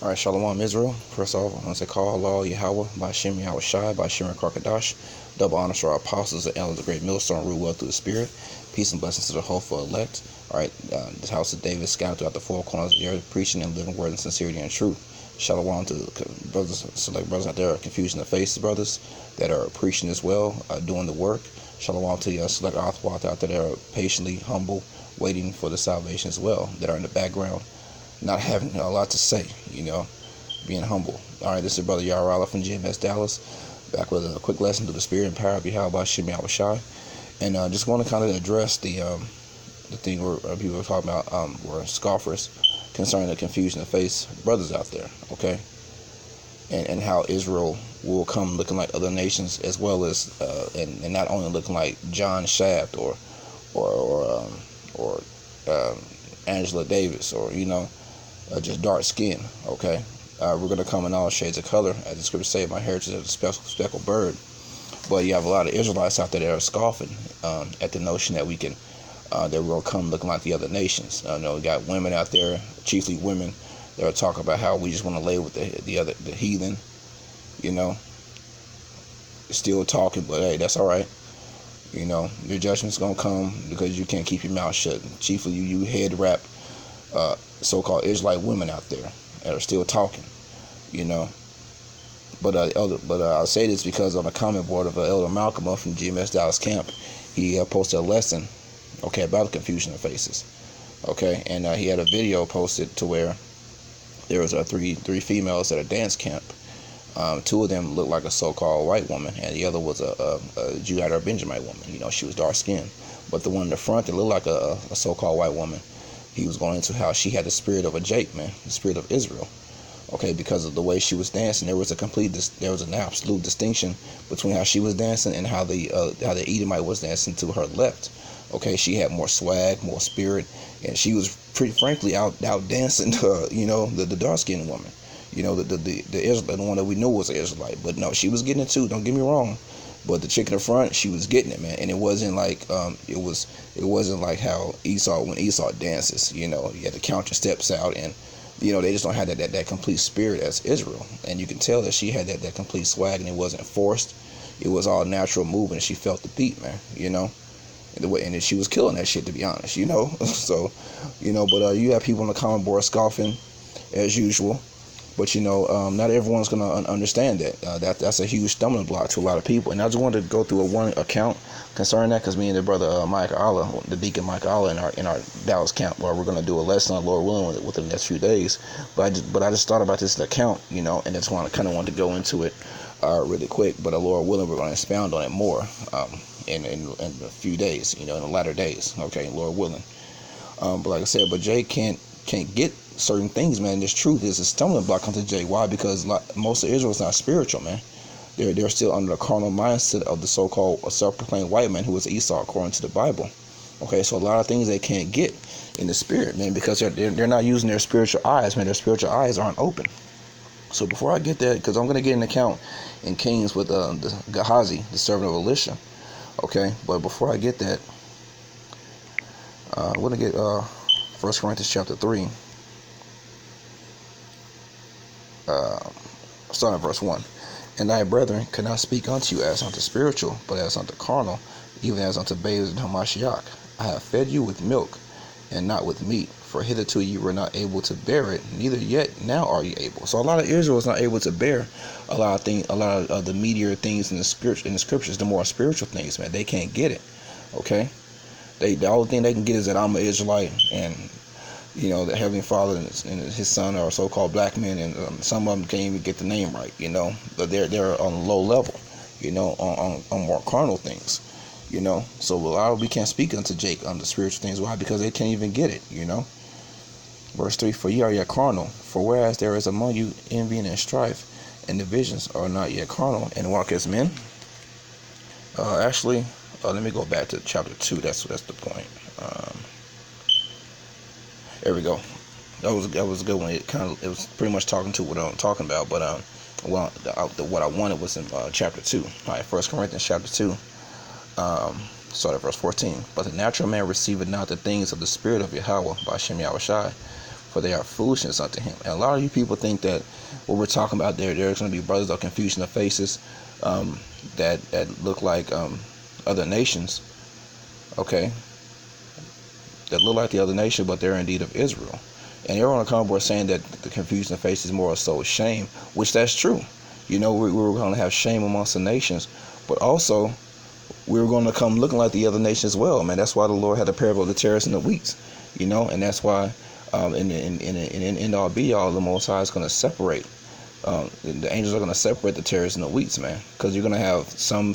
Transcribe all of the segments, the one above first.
All right, Shalom Israel. First off, I want to say call Allah Yahweh by Shem Yahweh Shai by Shem Karkadash. Double honor to our apostles and elders of the great millstone, rule well through the spirit. Peace and blessings to the hopeful elect. All right, this house of David scattered throughout the four corners of the earth, preaching and living word in sincerity and truth. Shalom to brothers, select brothers out there, confusing the faces, brothers that are preaching as well, doing the work. Shalom to the select authors out there that are patiently humble, waiting for the salvation as well, that are in the background, not having a lot to say, being humble. All right, this is Brother Yarala from GMS Dallas, back with a quick lesson to the spirit and power of Yahweh Shem Yahweh Shai. And just want to kind of address the thing where people are talking about were scoffers concerning the confusion of faith brothers out there, okay? And how Israel will come looking like other nations, as well as and not only looking like John Shaft or Angela Davis, or just dark skin, okay? We're going to come in all shades of color, as the scriptures say, my heritage is a speckled bird. But you have a lot of Israelites out there that are scoffing at the notion that we can, that we're going to come looking like the other nations. We got women out there, chiefly women, that are talking about how we just want to lay with the heathen, still talking, but hey, that's all right. Your judgment's going to come because you can't keep your mouth shut. Chiefly, you head rap so-called Israelite women out there that are still talking, But I'll say this because on the comment board of Elder Malcolm up from GMS Dallas Camp, he posted a lesson, okay, about the confusion of faces, okay, and he had a video posted to where there was three females at a dance camp. Two of them looked like a so-called white woman, and the other was a Judite or Benjamite woman. She was dark-skinned, but the one in the front that looked like a so-called white woman, he was going into how she had the spirit of a Jake, man, the spirit of Israel. Okay, because of the way she was dancing, there was an absolute distinction between how she was dancing and how the Edomite was dancing to her left. Okay, she had more swag, more spirit, and she was pretty frankly out dancing the dark skinned woman. The Israelite, the one that we knew was an Israelite. But no, she was getting it too. Don't get me wrong. But the chick in the front, she was getting it, man. And it wasn't like it wasn't like how when Esau dances. You had to count your steps out, and they just don't have that complete spirit as Israel. And you can tell that she had that complete swag, and it wasn't forced. It was all natural movement. She felt the beat, man. And she was killing that shit, to be honest. So, but you have people on the comment board scoffing as usual. But not everyone's gonna understand that. That's a huge stumbling block to a lot of people. And I just wanted to go through one account concerning that, because me and the brother Mike Allah, the deacon Mike Allah, in our Dallas camp, where we're gonna do a lesson, Lord willing, within the next few days. But I just thought about this account, and I just kind of wanted to go into it really quick. But Lord willing, we're gonna expound on it more in a few days, in the latter days. Okay, Lord willing. But like I said, but Jay can't get certain things, man. This truth is a stumbling block onto Jay. Why? Because most of Israel is not spiritual, man. They're still under the carnal mindset of the so-called self-proclaimed white man who was Esau, according to the Bible. Okay, so a lot of things they can't get in the spirit, man, because they're not using their spiritual eyes, man. Their spiritual eyes aren't open. So before I get that, because I'm going to get an account in Kings with the Gehazi, the servant of Elisha. Okay, but before I get that, I'm going to get 1 Corinthians chapter 3. Starting at verse 1. And thy brethren cannot speak unto you as unto spiritual, but as unto carnal, even as unto babes in Hamashiach. I have fed you with milk, and not with meat, for hitherto you were not able to bear it, neither yet now are you able. So a lot of Israel is not able to bear a lot of the meatier things in the scriptures, the more spiritual things, man. They can't get it. Okay? The only thing they can get is that I'm an Israelite, and the Heavenly Father and his son are so-called black men, and some of them can't even get the name right, but they're on a low level, on more carnal things, so we can't speak unto Jake on the spiritual things. Why? Because they can't even get it, Verse 3, for ye are yet carnal, for whereas there is among you envy and strife, and divisions are not yet carnal, and walk as men. Let me go back to chapter 2, that's the point. There we go. That was a good one. It was pretty much talking to what I'm talking about, but what I wanted was in chapter 2. All right, 1 Corinthians chapter 2, start at verse 14. But the natural man receiveth not the things of the Spirit of Yahweh by Shem Yahweh Shai, for they are foolishness unto him. And a lot of you people think that what we're talking about there's going to be brothers of confusion of faces that look like other nations, okay, that look like the other nation, but they're indeed of Israel. And everyone on the board saying that the confusion of faces is more so shame, which that's true. You know, we were going to have shame amongst the nations, but also we were going to come looking like the other nations as well, man. That's why the Lord had the parable of the tares and the wheats, you know, and that's why in end all be all, the Most High is going to separate. The angels are going to separate the tares and the wheats, man, because you're going to have some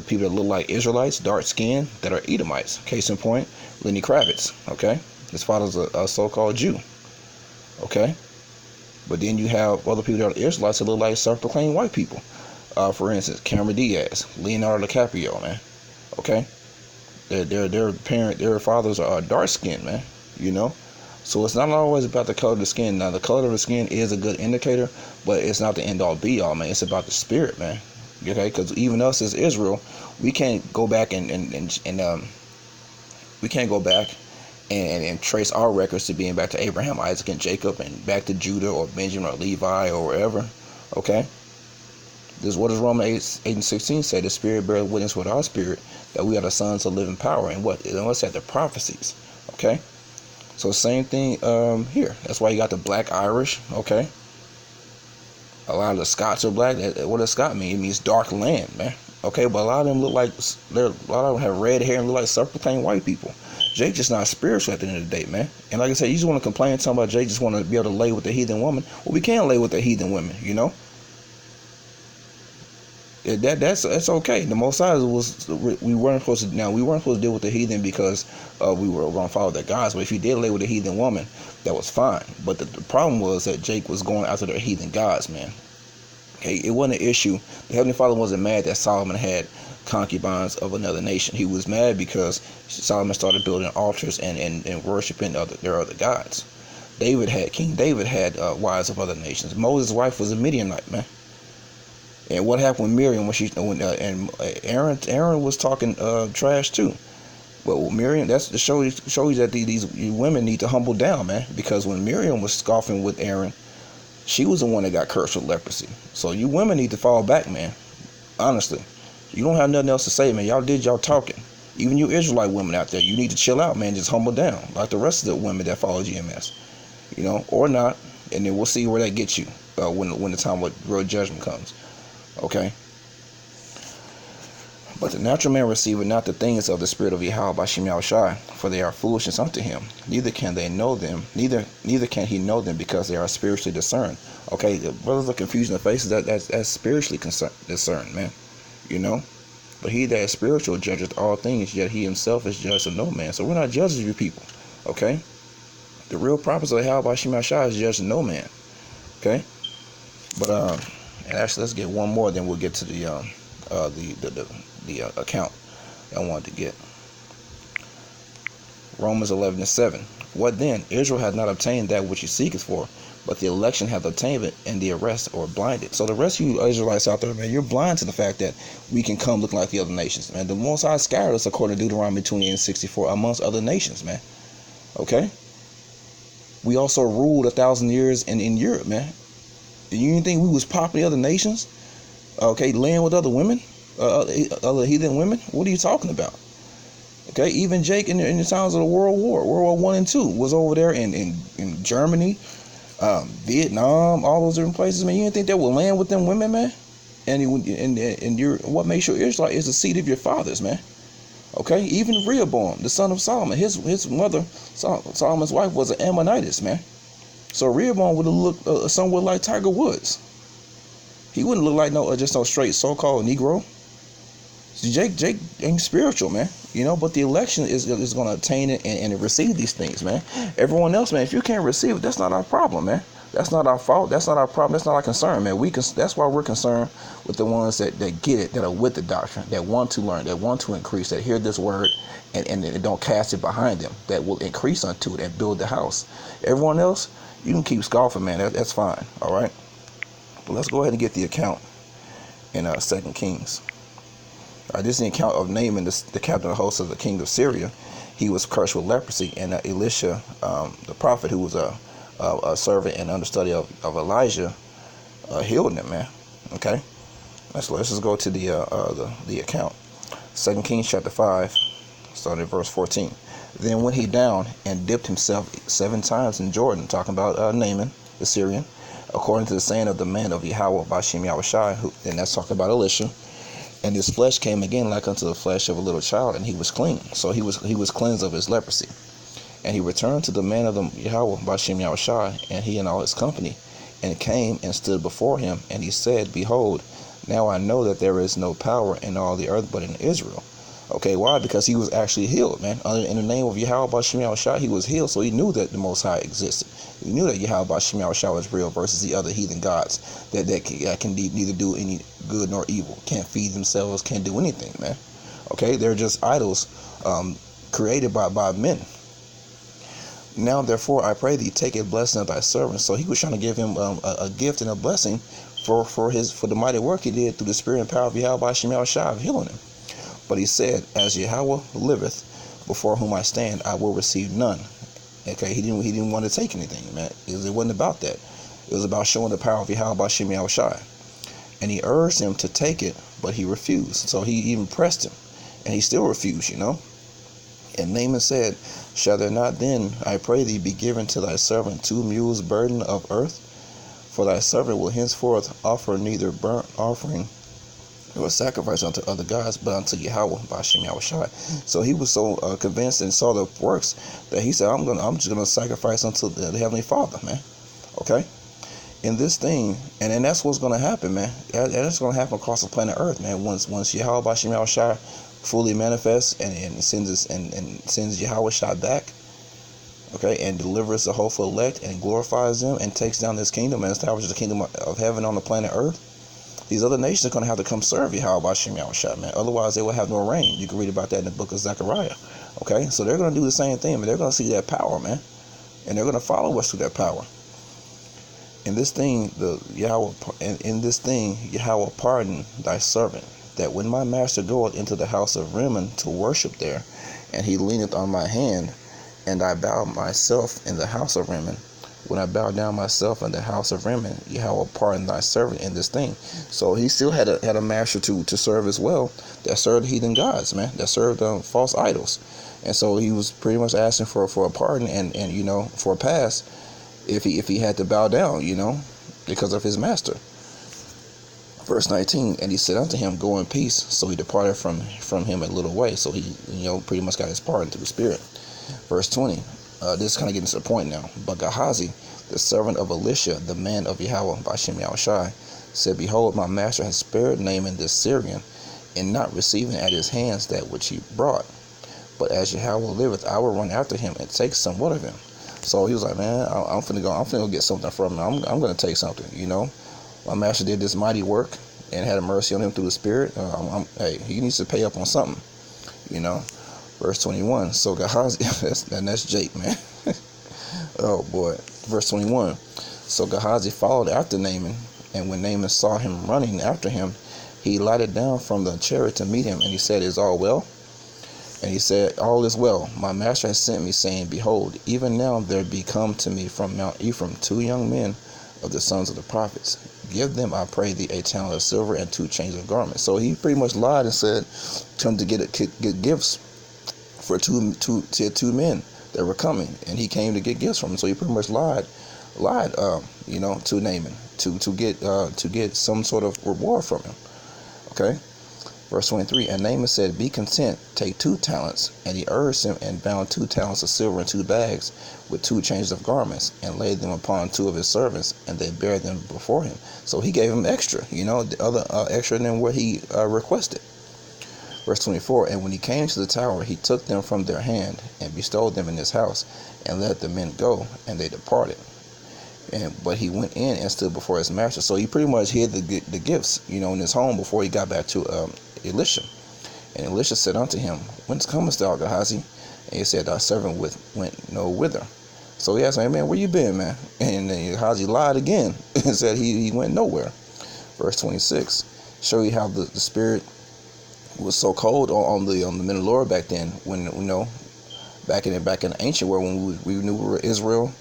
people that look like Israelites, dark skin, that are Edomites. Case in point, Lenny Kravitz, okay? His father's a so-called Jew, okay? But then you have other people that are Israelites that look like self-proclaimed white people. For instance, Cameron Diaz, Leonardo DiCaprio, man, okay? Their fathers are dark skinned, man, you know? So it's not always about the color of the skin. Now, the color of the skin is a good indicator, but it's not the end-all be-all, man. It's about the spirit, man. Okay, because even us as Israel, we can't go back and we can't go back and trace our records to being back to Abraham, Isaac, and Jacob, and back to Judah or Benjamin or Levi or wherever. Okay, this what does Romans 8:16 say? The Spirit bears witness with our spirit that we are the sons of living power, and what's that? The prophecies. Okay, so same thing here. That's why you got the Black Irish. Okay. A lot of the Scots are black. What does Scot mean? It means dark land, man. Okay, but a lot of them look like a lot of them have red hair and look like self-proclaimed white people. Jake just not spiritual at the end of the day, man. And like I said, you just want to complain talking about Jake just want to be able to lay with the heathen woman. Well, we can't lay with the heathen women, you know. That's okay. The Most High we weren't supposed to deal with the heathen because we were going to follow their gods. But if you did lay with a heathen woman, that was fine. But the problem was that Jake was going after their heathen gods, man. Okay, it wasn't an issue. The Heavenly Father wasn't mad that Solomon had concubines of another nation. He was mad because Solomon started building altars and worshiping their other gods. King David had wives of other nations. Moses' wife was a Midianite, man. And what happened with Miriam and Aaron was talking trash too. Well, Miriam, that's to show you that these women need to humble down, man. Because when Miriam was scoffing with Aaron, she was the one that got cursed with leprosy. So you women need to fall back, man. Honestly, you don't have nothing else to say, man. Y'all talking. Even you Israelite women out there, you need to chill out, man. Just humble down, like the rest of the women that follow GMS, you know, or not. And then we'll see where that gets you when the time of real judgment comes. Okay. But the natural man receiveth not the things of the Spirit of Yahweh by Shem Yahushai, for they are foolishness unto him. Neither can they know them, neither can he know them, because they are spiritually discerned. Okay, the brothers of confusion of faces, that's spiritually discerned, man. You know? But he that is spiritual judgeth all things, yet he himself is judged of no man. So we're not judges of you people. Okay? The real prophets of Yahweh by Shem Yahushai is judged of no man. Okay? But and actually, let's get one more, then we'll get to the account I wanted to get. Romans 11:7. What then? Israel hath not obtained that which he seeketh for, but the election hath obtained it, and the rest are blinded. So the rest of you Israelites out there, man, you're blind to the fact that we can come looking like the other nations, man. The Most High scattered us, according to Deuteronomy 28:64, amongst other nations, man. Okay? We also ruled 1,000 years in Europe, man. You didn't think we was popular in other nations? Okay, laying with other women? Other heathen women? What are you talking about? Okay, even Jake in the times of the World War I and II, was over there in Germany, Vietnam, all those different places, man. You didn't think they would land with them women, man? And what makes you Israelite is the seed of your fathers, man. Okay, even Rehoboam, the son of Solomon, his mother, Solomon's wife, was an Ammonitess, man. So Rehoboam would have looked somewhat like Tiger Woods. He wouldn't look like just no straight so-called Negro. See, Jake ain't spiritual, man. You know, but the election is going to attain it and receive these things, man. Everyone else, man, if you can't receive it, that's not our problem, man. That's not our fault. That's not our problem. That's not our concern, man. That's why we're concerned with the ones that get it, that are with the doctrine, that want to learn, that want to increase, that hear this word and don't cast it behind them, that will increase unto it and build the house. Everyone else, you can keep scoffing, man. That's fine, all right? But let's go ahead and get the account in 2 Kings. This is the account of Naaman, the captain of the host of the king of Syria. He was cursed with leprosy, and Elisha, the prophet, who was a servant and understudy of Elijah, healed him, man. Okay, let's just go to the account. 2 Kings chapter 5, starting at verse 14. Then went he down and dipped himself 7 times in Jordan, talking about Naaman the Syrian, according to the saying of the man of Yahweh by Shem Yahushai, and that's talking about Elisha. And his flesh came again like unto the flesh of a little child, and he was clean. So he was cleansed of his leprosy. And he returned to the man of the Yahweh by Shem Yahushai, and he and all his company, and came and stood before him, and he said, Behold, now I know that there is no power in all the earth but in Israel. Okay, why? Because he was actually healed, man. In the name of Yahweh B'Shem Yahushua, he was healed, so he knew that the Most High existed. He knew that Yahweh B'Shem Yahushua was real versus the other heathen gods that can neither do any good nor evil, can't feed themselves, can't do anything, man. Okay, they're just idols created by men. Now, therefore, I pray thee, take a blessing of thy servant. So he was trying to give him a gift and a blessing for the mighty work he did through the spirit and power of Yahweh B'Shem Yahushua of healing him. But he said, as Yahweh liveth, before whom I stand, I will receive none. Okay, he didn't want to take anything, man. It wasn't about that. It was about showing the power of Yahweh B'Shem Yahushua. And he urged him to take it, but he refused. So he even pressed him, and he still refused, And Naaman said, shall there not then, I pray thee, be given to thy servant 2 mules burden of earth? For thy servant will henceforth offer neither burnt offering nor sacrifice unto other gods, but unto Yahweh B'Shem Yahushua. So he was so convinced and saw the works that he said, I'm just gonna sacrifice unto the Heavenly Father, man. Okay? In this thing, and that's what's gonna happen, man. And that's gonna happen across the planet Earth, man. Once Yahweh B'Shem Yahushua fully manifests and sends Yahweh Shah back, okay, and delivers the hopeful elect and glorifies them and takes down this kingdom and establishes the kingdom of heaven on the planet Earth. These other nations are going to have to come serve Yahweh B'Shem Yahushua, man. Otherwise, they will have no reign. You can read about that in the book of Zechariah. Okay, so they're going to do the same thing, but they're going to see that power, man, and they're going to follow us through that power. In this thing, Yahweh pardon thy servant, that when my master goeth into the house of Rimmon to worship there, and he leaneth on my hand, and I bow myself in the house of Rimmon. When I bow down myself in the house of Rimmon, Yahweh pardon thy servant in this thing. So he still had a master to serve as well, that served heathen gods, man, that served false idols. And so he was pretty much asking for a pardon and for a pass if he had to bow down, because of his master. Verse 19, and he said unto him, go in peace. So he departed from him a little way. So he pretty much got his pardon through the Spirit. Verse 20. This is kind of getting to the point now. But Gehazi, the servant of Elisha, the man of Yahweh B'Shem Yahushua, said, behold, my master has spared Naaman this Syrian, in not receiving at his hands that which he brought. But as Yahweh liveth, I will run after him and take somewhat of him. So he was like, man, I'm finna go get something from him. I'm gonna take something. My master did this mighty work and had mercy on him through the Spirit. Hey, he needs to pay up on something. Verse 21. So Gehazi, that's Jake, man. Oh boy. Verse 21. So Gehazi followed after Naaman, and when Naaman saw him running after him, he lighted down from the chariot to meet him, and he said, is all well? And he said, all is well. My master has sent me, saying, behold, even now there be come to me from Mount Ephraim 2 young men of the sons of the prophets. Give them, I pray thee, a talent of silver and 2 changes of garments. So he pretty much lied and said, come to get gifts for two men that were coming, and he came to get gifts from him. So he pretty much lied, to Naaman to get some sort of reward from him. Okay, verse 23. And Naaman said, be content, take 2 talents. And he urged him and bound 2 talents of silver in 2 bags with 2 changes of garments, and laid them upon 2 of his servants, and they bare them before him. So he gave him extra, the other extra than what he requested. Verse 24, and when he came to the tower, he took them from their hand and bestowed them in his house, and let the men go, and they departed. But he went in and stood before his master. So he pretty much hid the gifts, in his home before he got back to Elisha. And Elisha said unto him, whence comest thou, Gehazi? And he said, thy servant went no whither. So he asked him, man, where you been, man? And then Gehazi lied again and said he went nowhere. Verse 26, show you how the Spirit was so cold on the men of the Lord back then, when back in the ancient world, when we knew we were Israel,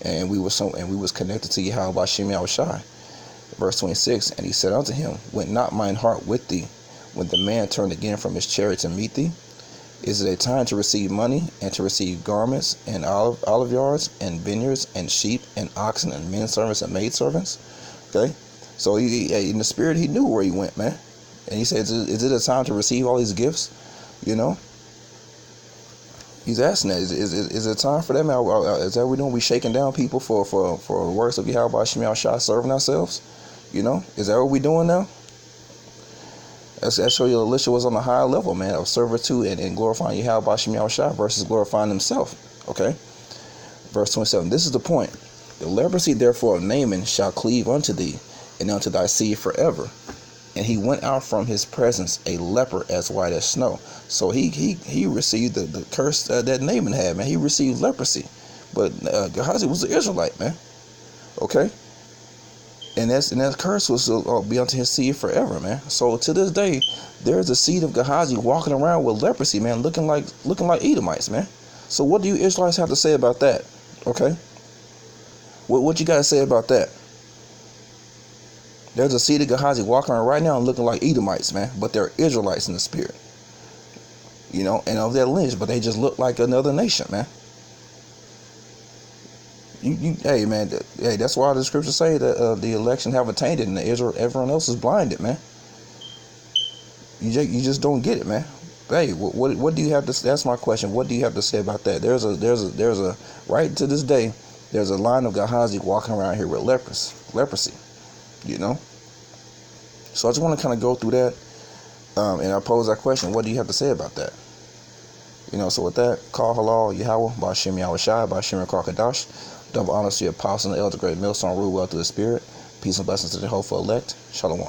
and we was connected to Yahweh Bashem Yahushai. Verse 26, and he said unto him, went not mine heart with thee when the man turned again from his chariot to meet thee? Is it a time to receive money, and to receive garments, and olive yards, and vineyards, and sheep, and oxen, and men servants, and maid servants? Okay, so he in the spirit, he knew where he went, man. And he said, is it a time to receive all these gifts? You know, he's asking that. Is it time for them? Is that what we're doing? We shaking down people for the works of Yahweh Bashem Yahushai, serving ourselves? You know, is that what we doing now? That show you Elisha was on a higher level, man, of servitude and glorifying Yahweh Bashem Yahushai versus glorifying himself. Okay, verse 27. This is the point. The leprosy therefore of Naaman shall cleave unto thee, and unto thy seed forever. And he went out from his presence a leper as white as snow. So he received the curse that Naaman had, man. He received leprosy, but Gehazi was an Israelite, man. Okay. And that curse was to be unto his seed forever, man. So to this day, there's a seed of Gehazi walking around with leprosy, man, looking like Edomites, man. So what do you Israelites have to say about that? Okay, what you got to say about that? There's a seed of Gehazi walking around right now and looking like Edomites, man, but they're Israelites in the spirit, you know, and of their lineage, but they just look like another nation, man. Hey man, hey, that's why the scriptures say that the election have attained it, and everyone else is blinded, man. You just don't get it, man. Hey, what do you have to? That's my question. What do you have to say about that? There's a right to this day, there's a line of Gehazi walking around here with leprosy, you know. So I just want to kind of go through that, and I pose that question. What do you have to say about that? You know. So with that, call halal Yahweh Bashem Yahushai Bashem Kadash. Double honors to the apostle and the elder, great millstone, rule well through the spirit. Peace and blessings to the hopeful elect. Shalom.